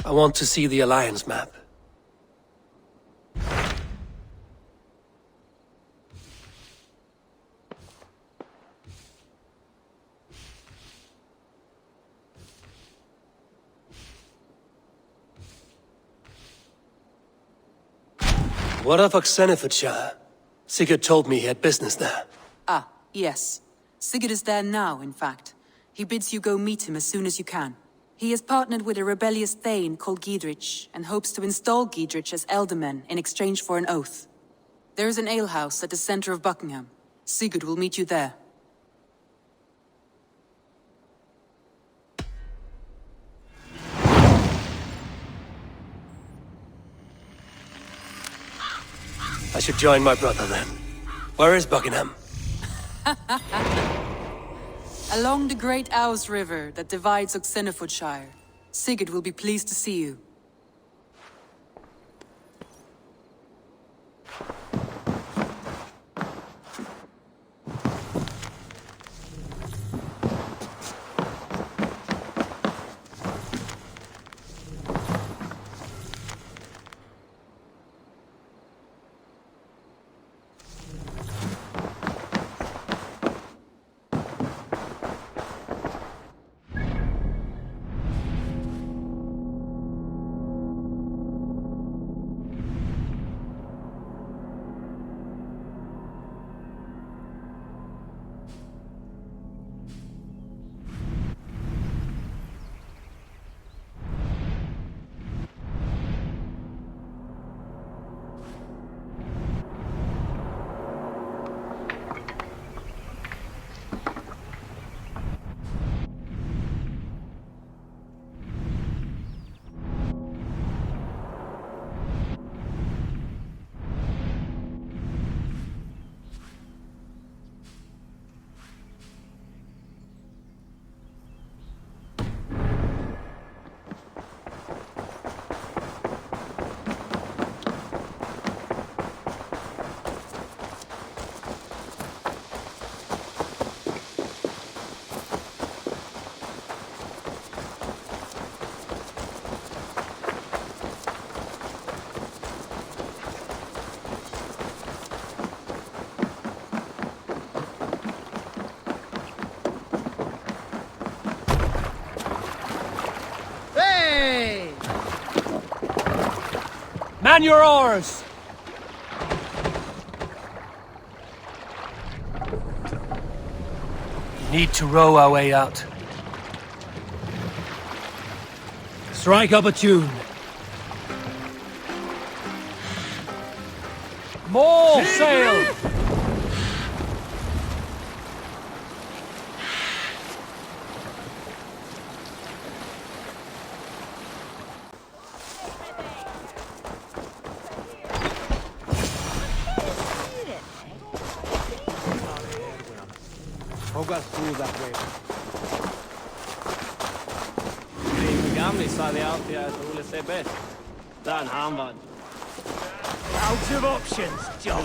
I want to see the Alliance map. What of Oxenefordscire? Sigurd told me he had business there. Ah, yes. Sigurd is there now, in fact. He bids you go meet him as soon as you can. He has partnered with a rebellious Thane called Giedrich, and hopes to install Giedrich as Elderman in exchange for an oath. There is an alehouse at the center of Buckingham. Sigurd will meet you there. I should join my brother then. Where is Buckingham? Along the great Ouse River that divides Oxenefordscire. Sigurd will be pleased to see you. Man your oars! We need to row our way out. Strike up a tune. More sail! Gamlis sa det alltid att Ole ser bäst. Den han vann. Out of options, John.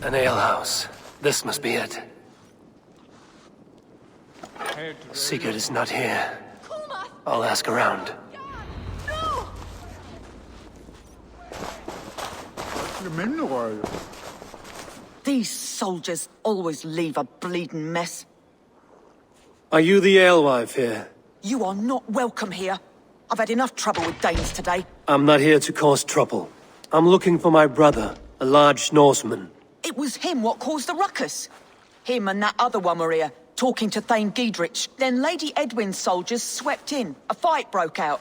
An alehouse. This must be it. Sigurd is not here. I'll ask around. These soldiers always leave a bleeding mess. Are you the alewife here? You are not welcome here. I've had enough trouble with Danes today. I'm not here to cause trouble. I'm looking for my brother, a large Norseman. It was him what caused the ruckus. Him and that other one were here, talking to Thane Giedrich. Then Lady Edwin's soldiers swept in. A fight broke out.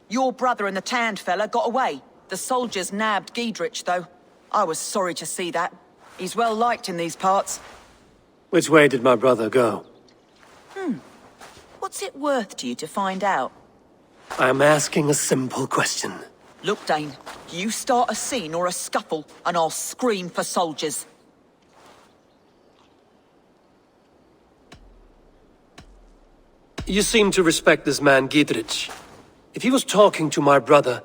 Your brother and the tanned fella got away. The soldiers nabbed Giedrich, though. I was sorry to see that. He's well liked in these parts. Which way did my brother go? What's it worth to you to find out? I'm asking a simple question. Look, Dane, you start a scene or a scuffle, and I'll scream for soldiers. You seem to respect this man, Giedrich. If he was talking to my brother,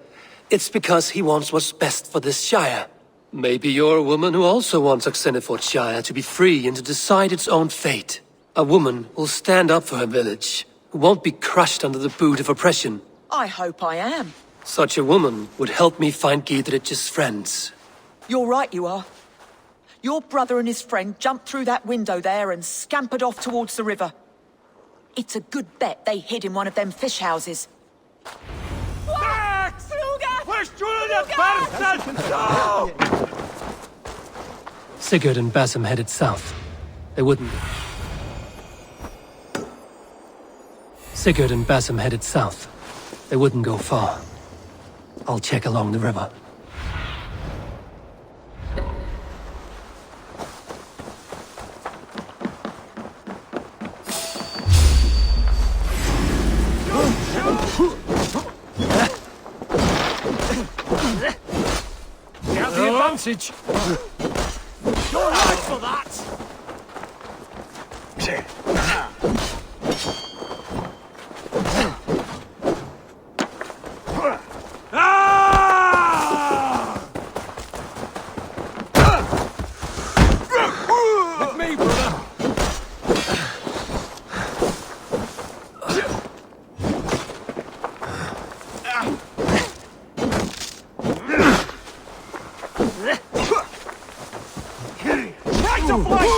it's because he wants what's best for this Shire. Maybe you're a woman who also wants Oxenefordscire to be free and to decide its own fate. A woman who'll stand up for her village, who won't be crushed under the boot of oppression. I hope I am. Such a woman would help me find Giedrich's friends. You're right, you are. Your brother and his friend jumped through that window there and scampered off towards the river. It's a good bet they hid in one of them fish houses. Sigurd and Basim headed south. They wouldn't... Sigurd and Basim headed south. They wouldn't go far. I'll check along the river. You have the advantage. You're right for that. With me, brother. Right to flank!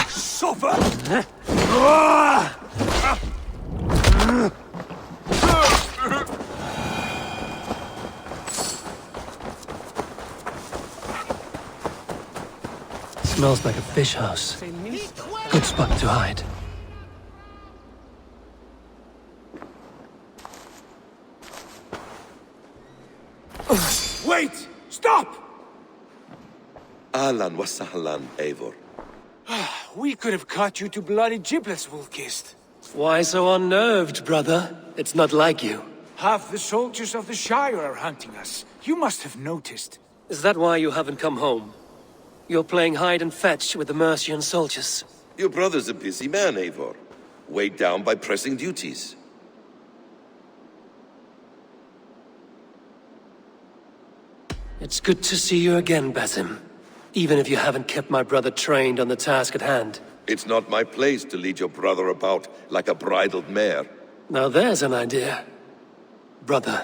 Suffer! Smells like a fish house. Good spot to hide. Wait! Stop! Ahlan wa sahlan, Eivor. We could have cut you to bloody giblets, Wolf-Kissed. Why so unnerved, brother? It's not like you. Half the soldiers of the Shire are hunting us. You must have noticed. Is that why you haven't come home? You're playing hide and fetch with the Mercian soldiers. Your brother's a busy man, Eivor. Weighed down by pressing duties. It's good to see you again, Basim. Even if you haven't kept my brother trained on the task at hand. It's not my place to lead your brother about like a bridled mare. Now there's an idea. Brother,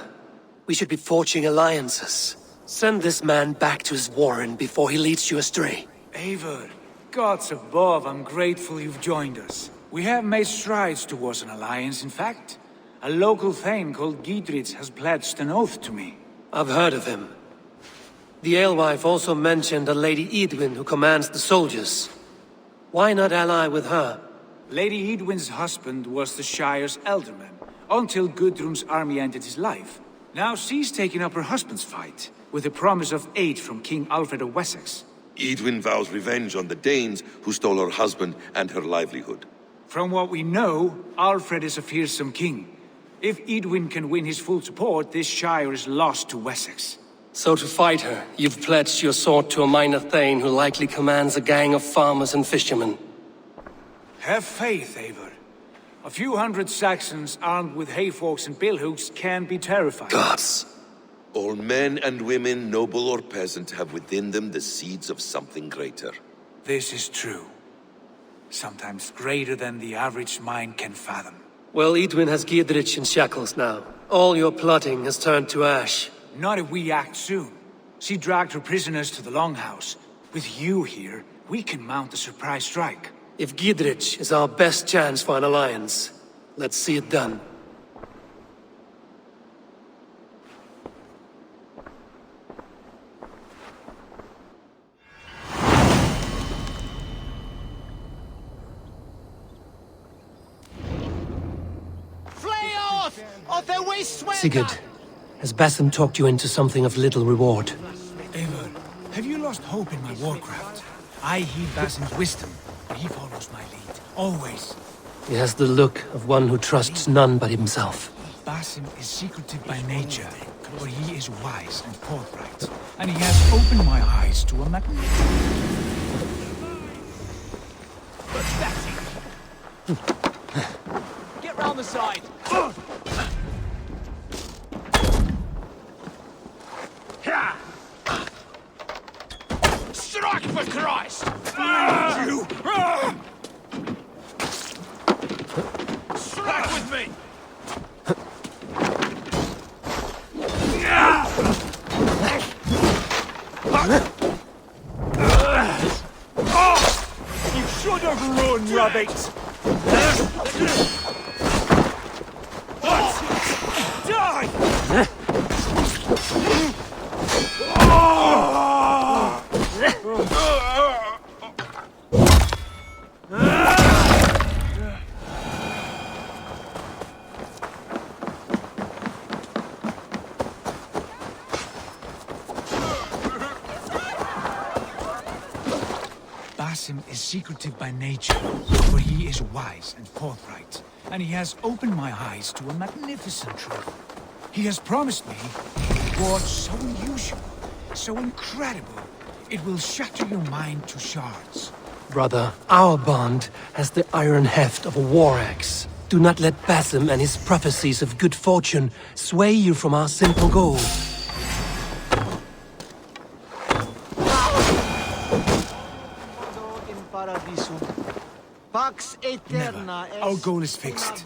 we should be forging alliances. Send this man back to his warren before he leads you astray. Eivor, gods above, I'm grateful you've joined us. We have made strides towards an alliance, in fact. A local thane called Giedrich has pledged an oath to me. I've heard of him. The alewife also mentioned a Lady Edwin who commands the soldiers. Why not ally with her? Lady Edwin's husband was the Shire's elderman, until Gudrun's army ended his life. Now she's taking up her husband's fight, with the promise of aid from King Alfred of Wessex. Edwin vows revenge on the Danes who stole her husband and her livelihood. From what we know, Alfred is a fearsome king. If Edwin can win his full support, this Shire is lost to Wessex. So to fight her, you've pledged your sword to a minor thane who likely commands a gang of farmers and fishermen. Have faith, Eivor. A few hundred Saxons armed with hayforks and billhooks can be terrifying. Gods. All men and women, noble or peasant, have within them the seeds of something greater. This is true. Sometimes greater than the average mind can fathom. Well, Edwin has Giedrich in shackles now. All your plotting has turned to ash. Not if we act soon. She dragged her prisoners to the Longhouse. With you here, we can mount a surprise strike. If Giedrich is our best chance for an alliance, let's see it done. Flay off! Sigurd, has Basim talked you into something of little reward? Eivor, have you lost hope in my warcraft? I heed Basim's wisdom, but he follows my lead. Always. He has the look of one who trusts none but himself. Basim is secretive by nature, but he is wise and forthright. And he has opened my eyes to a magnificent... Get round the side. Strike for Christ! You! Strike with me! You should have run, rabbit! Die! Basim is secretive by nature, but he is wise and forthright. And he has opened my eyes to a magnificent truth. He has promised me a reward so unusual, so incredible, it will shatter your mind to shards. Brother, our bond has the iron heft of a war axe. Do not let Basim and his prophecies of good fortune sway you from our simple goal. Never. Our goal is fixed.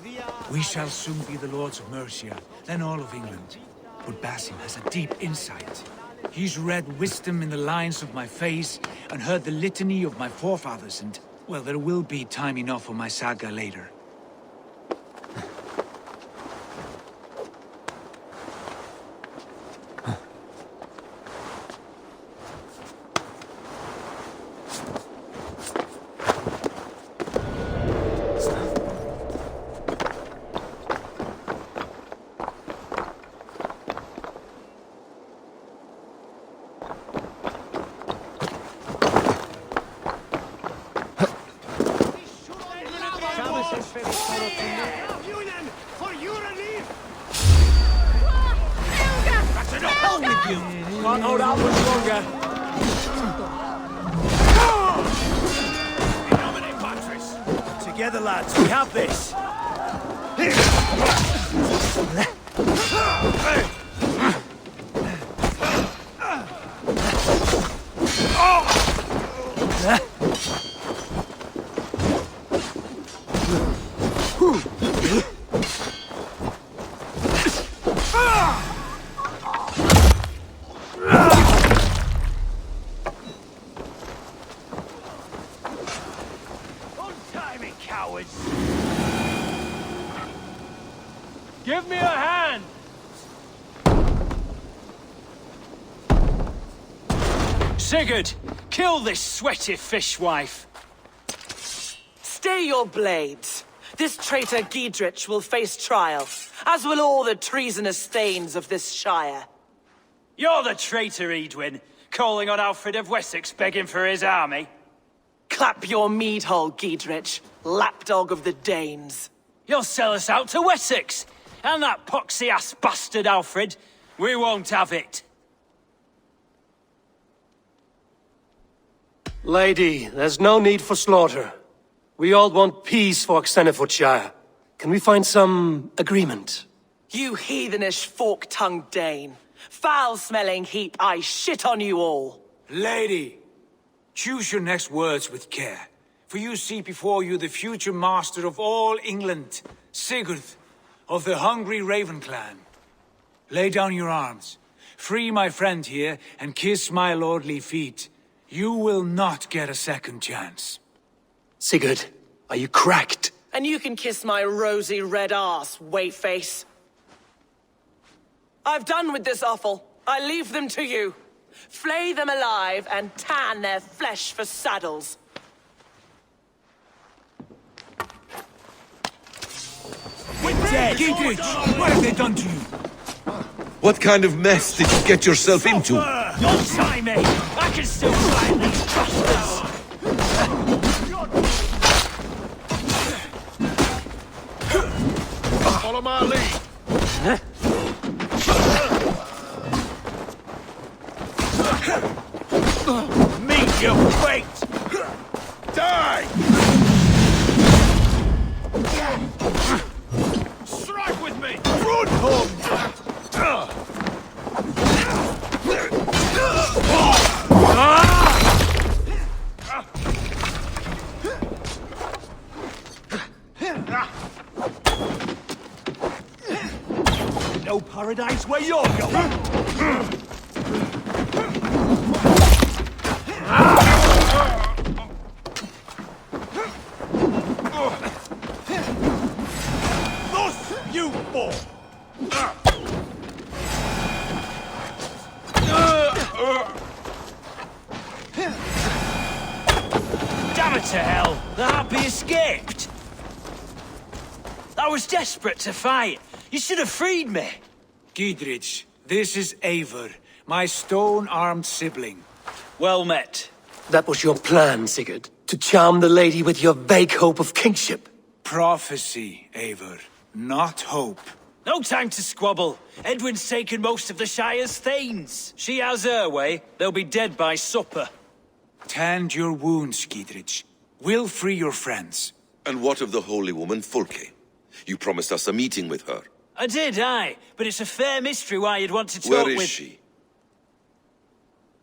We shall soon be the lords of Mercia, then all of England. But Basim has a deep insight. He's read wisdom in the lines of my face and heard the litany of my forefathers, and, well, there will be time enough for my saga later. Can't hold out much longer. Together, lads, we have this. Untimely cowards! Give me a hand! Sigurd, kill this sweaty fishwife! Stay your blades. This traitor Giedrich will face trial, as will all the treasonous thanes of this shire. You're the traitor, Edwin, calling on Alfred of Wessex begging for his army. Clap your mead hole, Giedrich, lapdog of the Danes. You'll sell us out to Wessex, and that poxy-ass bastard Alfred, we won't have it. Lady, there's no need for slaughter. We all want peace for Oxenefordscire. Can we find some agreement? You heathenish fork-tongued Dane. Foul-smelling heap, I shit on you all. Lady, choose your next words with care, for you see before you the future master of all England, Sigurd, of the hungry Raven clan. Lay down your arms, free my friend here, and kiss my lordly feet. You will not get a second chance. Sigurd, are you cracked? And you can kiss my rosy red arse, wayface. I've done with this offal. I leave them to you. Flay them alive and tan their flesh for saddles. With dead! Giedrich, what have they done to you? What kind of mess did you get yourself into? Don't try me! I can still fight these trusters! Follow my lead. Meet your fate! Die! Strike with me! Run home! No paradise where you're going! Thus you fall! Damn it to hell! The Happy escaped! I was desperate to fight. You should have freed me. Giedrich, this is Eivor, my stone-armed sibling. Well met. That was your plan, Sigurd. To charm the lady with your vague hope of kingship. Prophecy, Eivor, not hope. No time to squabble. Edwin's taken most of the Shire's thanes. She has her way. They'll be dead by supper. Tend your wounds, Giedrich. We'll free your friends. And what of the holy woman Fulke? You promised us a meeting with her. I did, aye. But it's a fair mystery why you'd want to talk Where with... is she?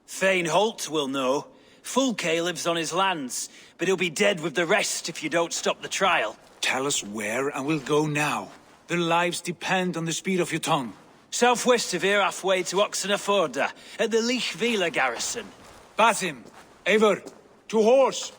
Thane Holt will know. Fulke lives on his lands, but he'll be dead with the rest if you don't stop the trial. Tell us where, and we'll go now. Their lives depend on the speed of your tongue. Southwest of here, halfway to Oxenefordscire, at the Lichvila garrison. Basim, Eivor, to horse!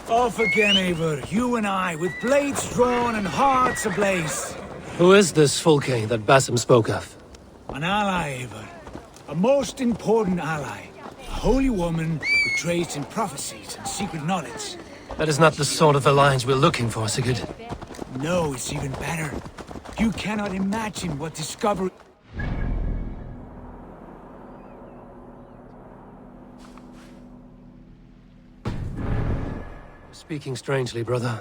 Off again, Eivor, you and I, with blades drawn and hearts ablaze. Who is this Fulke that Basim spoke of? An ally, Eivor. A most important ally. A holy woman who trades in prophecies and secret knowledge. That is not the sort of alliance we're looking for, Sigurd. No, it's even better. You cannot imagine what discovery... Speaking strangely, brother.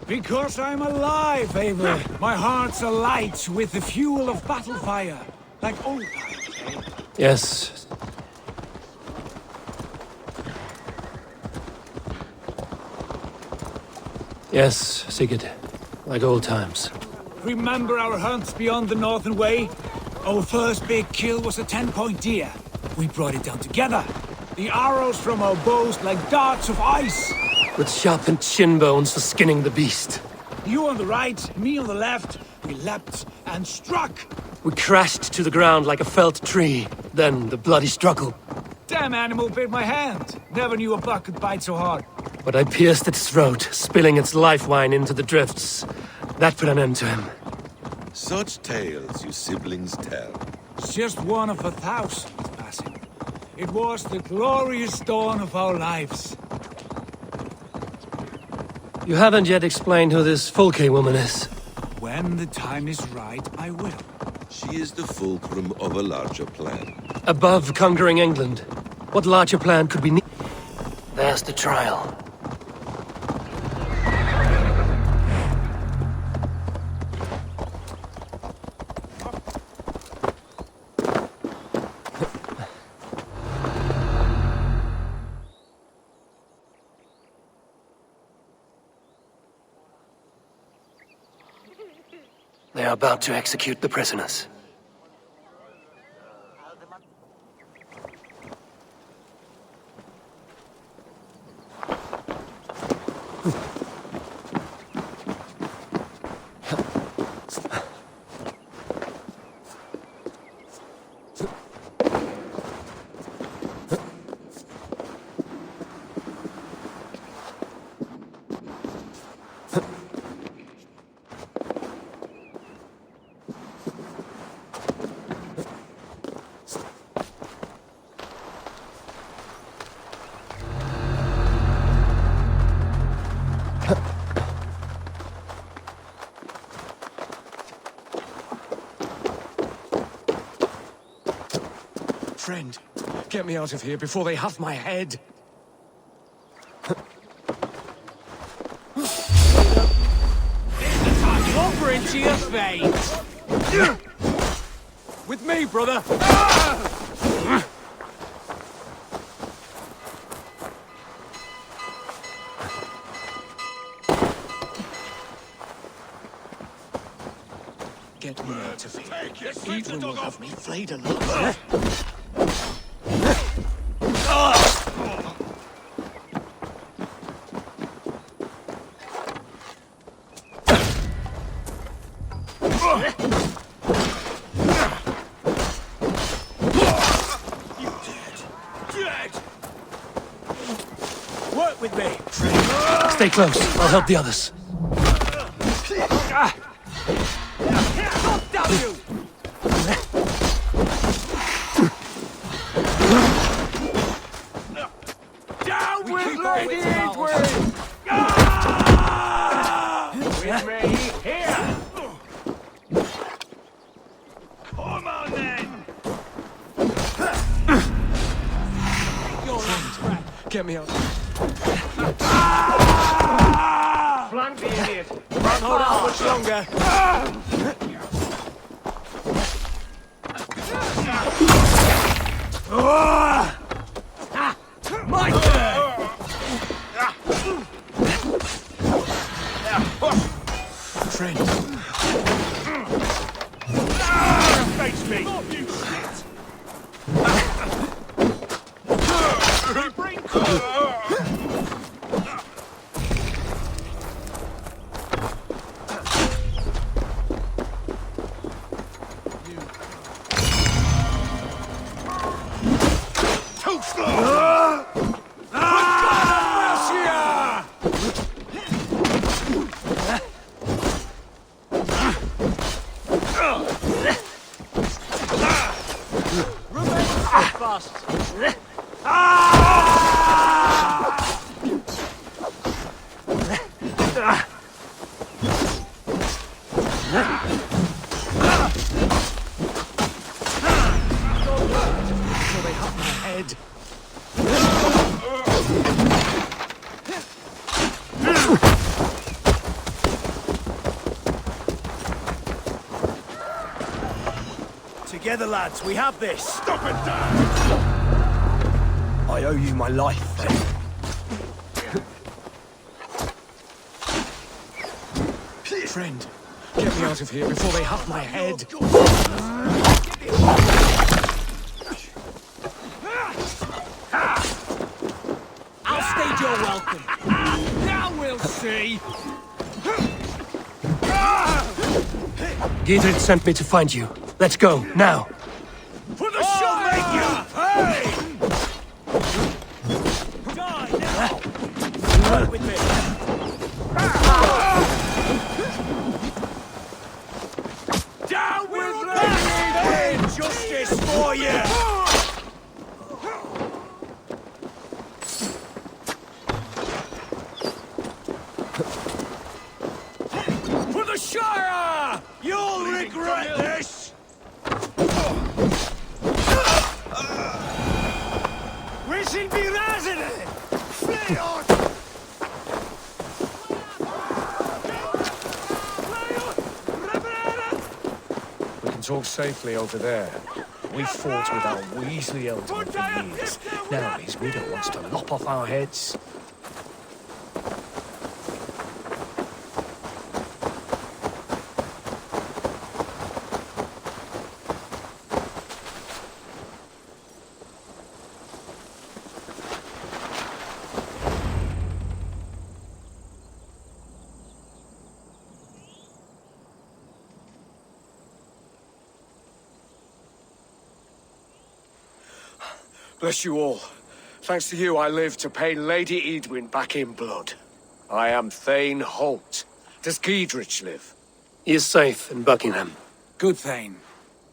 Because I'm alive, Eivor. My heart's alight with the fuel of battle fire. Like old times, eh? Yes. Yes, Sigurd. Like old times. Remember our hunts beyond the Northern Way? Our first big kill was a 10-point deer. We brought it down together. The arrows from our bows like darts of ice. With sharpened shin bones for skinning the beast. You on the right, me on the left. We leapt and struck. We crashed to the ground like a felled tree. Then the bloody struggle. Damn animal bit my hand. Never knew a buck could bite so hard. But I pierced its throat, spilling its life wine into the drifts. That put an end to him. Such tales you siblings tell. It's just one of 1,000, Basim. It was the glorious dawn of our lives. You haven't yet explained who this Fulke woman is. When the time is right, I will. She is the fulcrum of a larger plan. Above conquering England, what larger plan could we need? There's the trial. They are about to execute the prisoners. Friend, get me out of here before they have my head. Over into your face! With me, brother! Get me out of here. Edwin will have me flayed alive. Work with me! Stay close. I'll help the others. Down with Lady Edwin! With me here! Come on then! Get me out. Flank the idiot! Can't hold out much longer! My turn! Friend. Face me! You shit! Bring Too slow! fast! Before they have my head. Together, lads, we have this! Stop it, Dan! I owe you my life, Friend, get me out of here before they have my head. I'll stage your welcome. Now we'll see. Giedrich sent me to find you. Let's go, now. For the shall make you pay! Die now! Work with me. Down with Lady! Justice for you! For the Shire! You'll regret this! Where's he be resident? Flee on! We can talk safely over there. We fought with our Weasley elders for years. Now his widow wants to lop off our heads. Bless you all. Thanks to you, I live to pay Lady Edwin back in blood. I am Thane Holt. Does Giedrich live? He is safe in Buckingham. Good, Thane.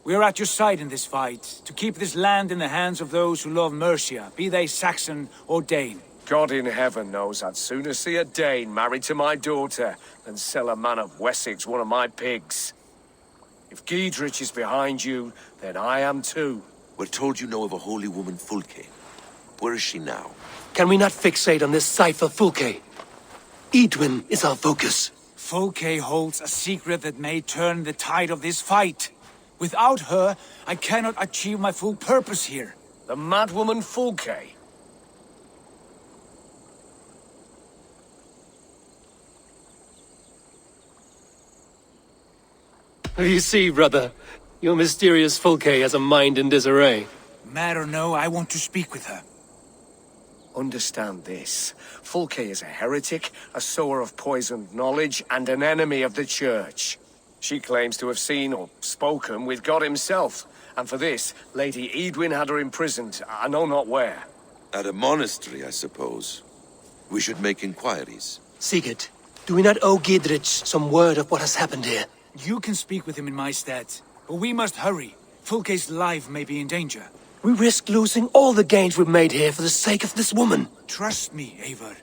We are at your side in this fight, to keep this land in the hands of those who love Mercia, be they Saxon or Dane. God in heaven knows I'd sooner see a Dane married to my daughter than sell a man of Wessex one of my pigs. If Giedrich is behind you, then I am too. We're told you know of a holy woman, Fulke. Where is she now? Can we not fixate on this cipher, Fulke? Edwin is our focus. Fulke holds a secret that may turn the tide of this fight. Without her, I cannot achieve my full purpose here. The madwoman Fulke. You see, brother, your mysterious Fulke has a mind in disarray. Mad or no, I want to speak with her. Understand this. Fulke is a heretic, a sower of poisoned knowledge, and an enemy of the Church. She claims to have seen or spoken with God himself, and for this, Lady Edwin had her imprisoned, I know not where. At a monastery, I suppose. We should make inquiries. Sigurd, do we not owe Gidrich some word of what has happened here? You can speak with him in my stead, but we must hurry. Fulke's life may be in danger. We risk losing all the gains we've made here for the sake of this woman. Trust me, Eivor.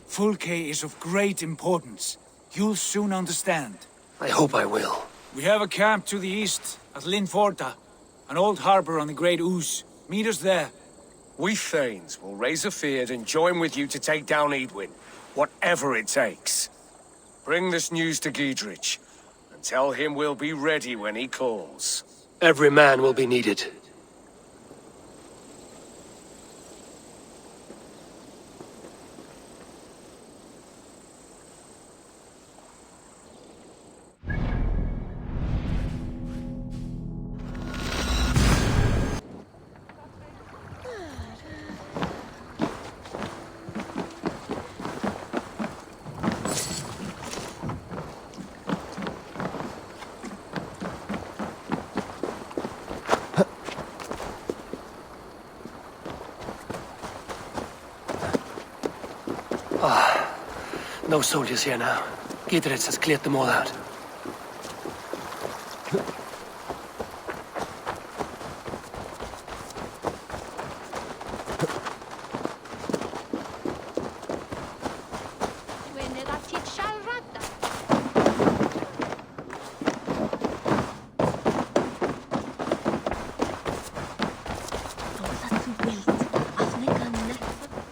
Fulke is of great importance. You'll soon understand. I hope I will. We have a camp to the east, at Linforta, an old harbor on the Great Ouse. Meet us there. We Thanes will raise a feard and join with you to take down Edwin, whatever it takes. Bring this news to Gidrich, and tell him we'll be ready when he calls. Every man will be needed. No soldiers here now. Gidrich has cleared them all out.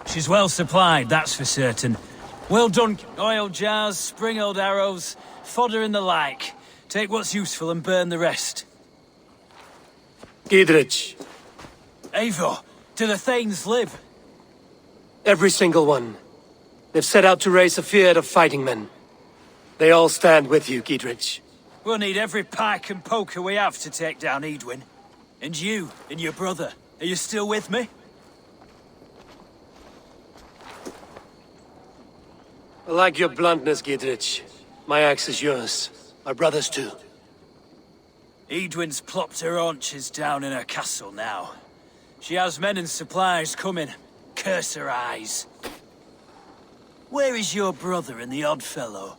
She's well supplied, that's for certain. Well done. Oil jars, spring-oiled arrows, fodder and the like. Take what's useful and burn the rest. Gidrich. Eivor, do the Thanes live? Every single one. They've set out to raise a fear of fighting men. They all stand with you, Gidrich. We'll need every pike and poker we have to take down Edwin. And you, and your brother, are you still with me? I like your bluntness, Gidrich. My axe is yours. My brother's too. Edwin's plopped her haunches down in her castle now. She has men and supplies coming. Curse her eyes. Where is your brother and the odd fellow?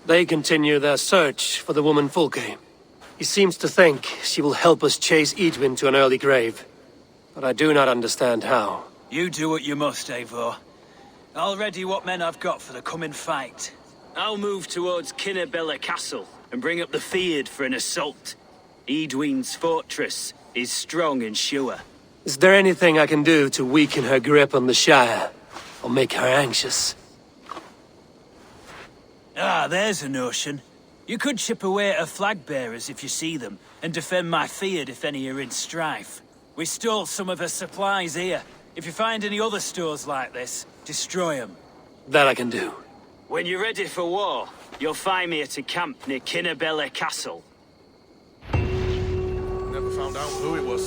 They continue their search for the woman Fulke. He seems to think she will help us chase Edwin to an early grave. But I do not understand how. You do what you must, Eivor. I'll ready what men I've got for the coming fight. I'll move towards Kinnabella Castle and bring up the feared for an assault. Edwin's fortress is strong and sure. Is there anything I can do to weaken her grip on the Shire? Or make her anxious? Ah, there's a notion. You could chip away at her flag-bearers if you see them, and defend my feared if any are in strife. We stole some of her supplies here. If you find any other stores like this, destroy them. That I can do. When you're ready for war, you'll find me at a camp near Kinnabella Castle. Never found out who it was.